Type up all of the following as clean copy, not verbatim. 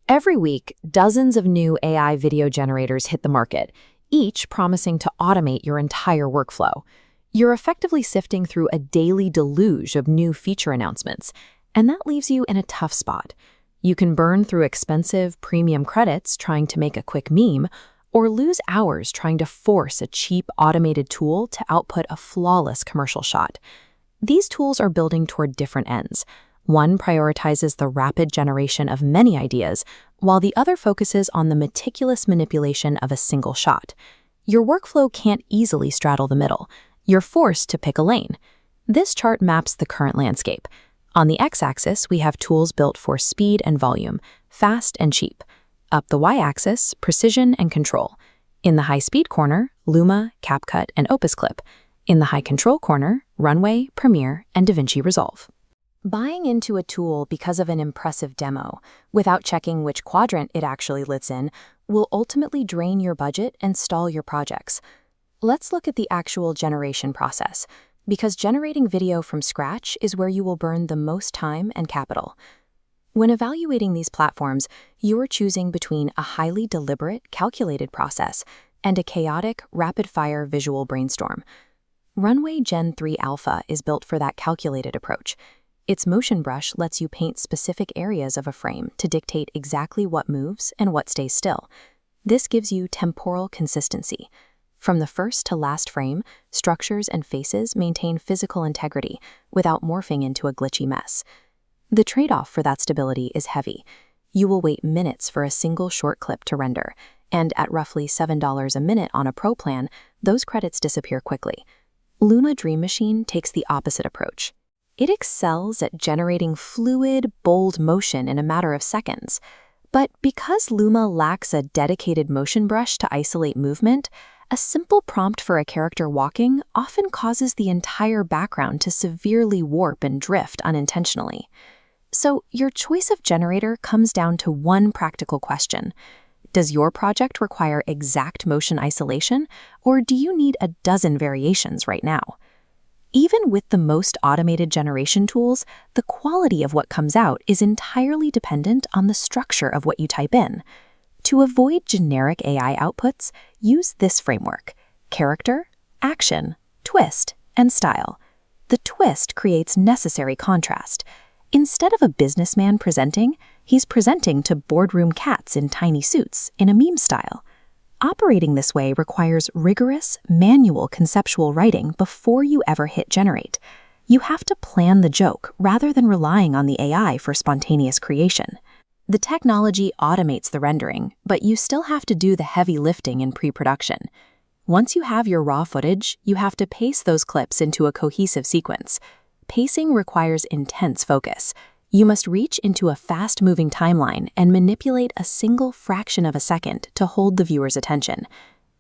Every week, dozens of new AI video generators hit the market, each promising to automate your entire workflow. You're effectively sifting through a daily deluge of new feature announcements, and that leaves you in a tough spot. You can burn through expensive premium credits trying to make a quick meme, or lose hours trying to force a cheap automated tool to output a flawless commercial shot. These tools are building toward different ends. One prioritizes the rapid generation of many ideas, while the other focuses on the meticulous manipulation of a single shot. Your workflow can't easily straddle the middle. You're forced to pick a lane. This chart maps the current landscape. On the x-axis, we have tools built for speed and volume, fast and cheap. Up the y-axis, precision and control. In the high-speed corner, Luma, CapCut, and Opus Clip. In the high-control corner, Runway, Premiere, and DaVinci Resolve. Buying into a tool because of an impressive demo, without checking which quadrant it actually lives in, will ultimately drain your budget and stall your projects. Let's look at the actual generation process, because generating video from scratch is where you will burn the most time and capital. When evaluating these platforms, you are choosing between a highly deliberate, calculated process and a chaotic, rapid-fire visual brainstorm. Runway Gen 3 Alpha is built for that calculated approach. Its motion brush lets you paint specific areas of a frame to dictate exactly what moves and what stays still. This gives you temporal consistency. From the first to last frame, structures and faces maintain physical integrity without morphing into a glitchy mess. The trade-off for that stability is heavy. You will wait minutes for a single short clip to render, and at roughly $7 a minute on a pro plan, those credits disappear quickly. Luna Dream Machine takes the opposite approach. It excels at generating fluid, bold motion in a matter of seconds. But because Luma lacks a dedicated motion brush to isolate movement, a simple prompt for a character walking often causes the entire background to severely warp and drift unintentionally. So your choice of generator comes down to one practical question. Does your project require exact motion isolation, or do you need a dozen variations right now? Even with the most automated generation tools, the quality of what comes out is entirely dependent on the structure of what you type in. To avoid generic AI outputs, use this framework: character, action, twist, and style. The twist creates necessary contrast. Instead of a businessman presenting, he's presenting to boardroom cats in tiny suits in a meme style. Operating this way requires rigorous, manual conceptual writing before you ever hit generate. You have to plan the joke rather than relying on the AI for spontaneous creation. The technology automates the rendering, but you still have to do the heavy lifting in pre-production. Once you have your raw footage, you have to pace those clips into a cohesive sequence. Pacing requires intense focus. You must reach into a fast-moving timeline and manipulate a single fraction of a second to hold the viewer's attention.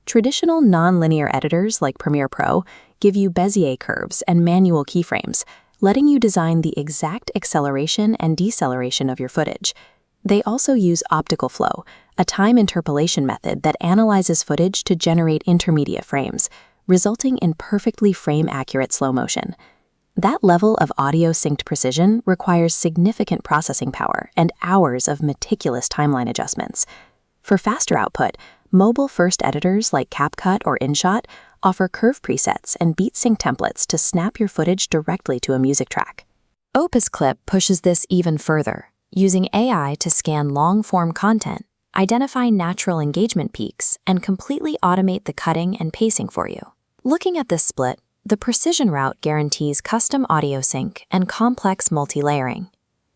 Traditional non-linear editors like Premiere Pro give you Bezier curves and manual keyframes, letting you design the exact acceleration and deceleration of your footage. They also use optical flow, a time interpolation method that analyzes footage to generate intermediate frames, resulting in perfectly frame-accurate slow motion. That level of audio-synced precision requires significant processing power and hours of meticulous timeline adjustments. For faster output, mobile-first editors like CapCut or InShot offer curve presets and beat sync templates to snap your footage directly to a music track. Opus Clip pushes this even further, using AI to scan long-form content, identify natural engagement peaks, and completely automate the cutting and pacing for you. Looking at this split, the precision route guarantees custom audio sync and complex multi-layering.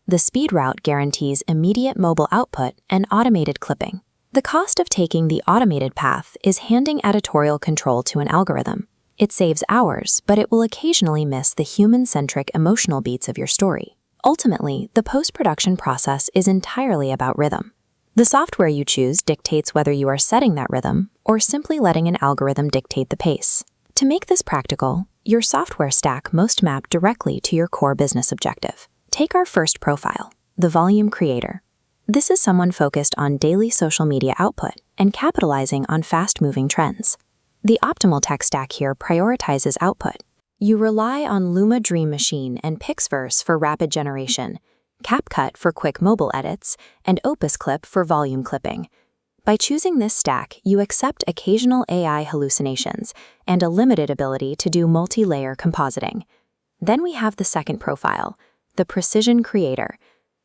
The speed route guarantees immediate mobile output and automated clipping. The cost of taking the automated path is handing editorial control to an algorithm. It saves hours, but it will occasionally miss the human-centric emotional beats of your story. Ultimately, the post-production process is entirely about rhythm. The software you choose dictates whether you are setting that rhythm or simply letting an algorithm dictate the pace. To make this practical, your software stack must map directly to your core business objective. Take our first profile, the volume creator. This is someone focused on daily social media output and capitalizing on fast-moving trends. The optimal tech stack here prioritizes output. You rely on Luma Dream Machine and Pixverse for rapid generation, CapCut for quick mobile edits, and Opus Clip for volume clipping. By choosing this stack, you accept occasional AI hallucinations and a limited ability to do multi-layer compositing. Then we have the second profile, the Precision Creator.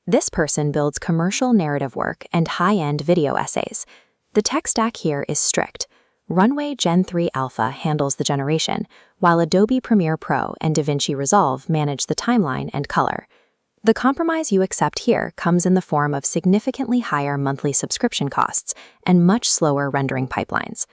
This person builds commercial narrative work and high-end video essays. The tech stack here is strict. Runway Gen 3 Alpha handles the generation, while Adobe Premiere Pro and DaVinci Resolve manage the timeline and color. The compromise you accept here comes in the form of significantly higher monthly subscription costs and much slower rendering pipelines.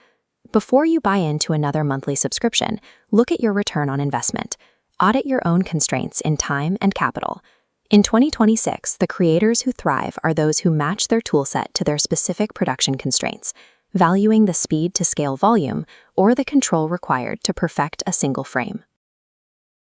Before you buy into another monthly subscription, look at your return on investment. Audit your own constraints in time and capital. In 2026, the creators who thrive are those who match their toolset to their specific production constraints, valuing the speed to scale volume or the control required to perfect a single frame.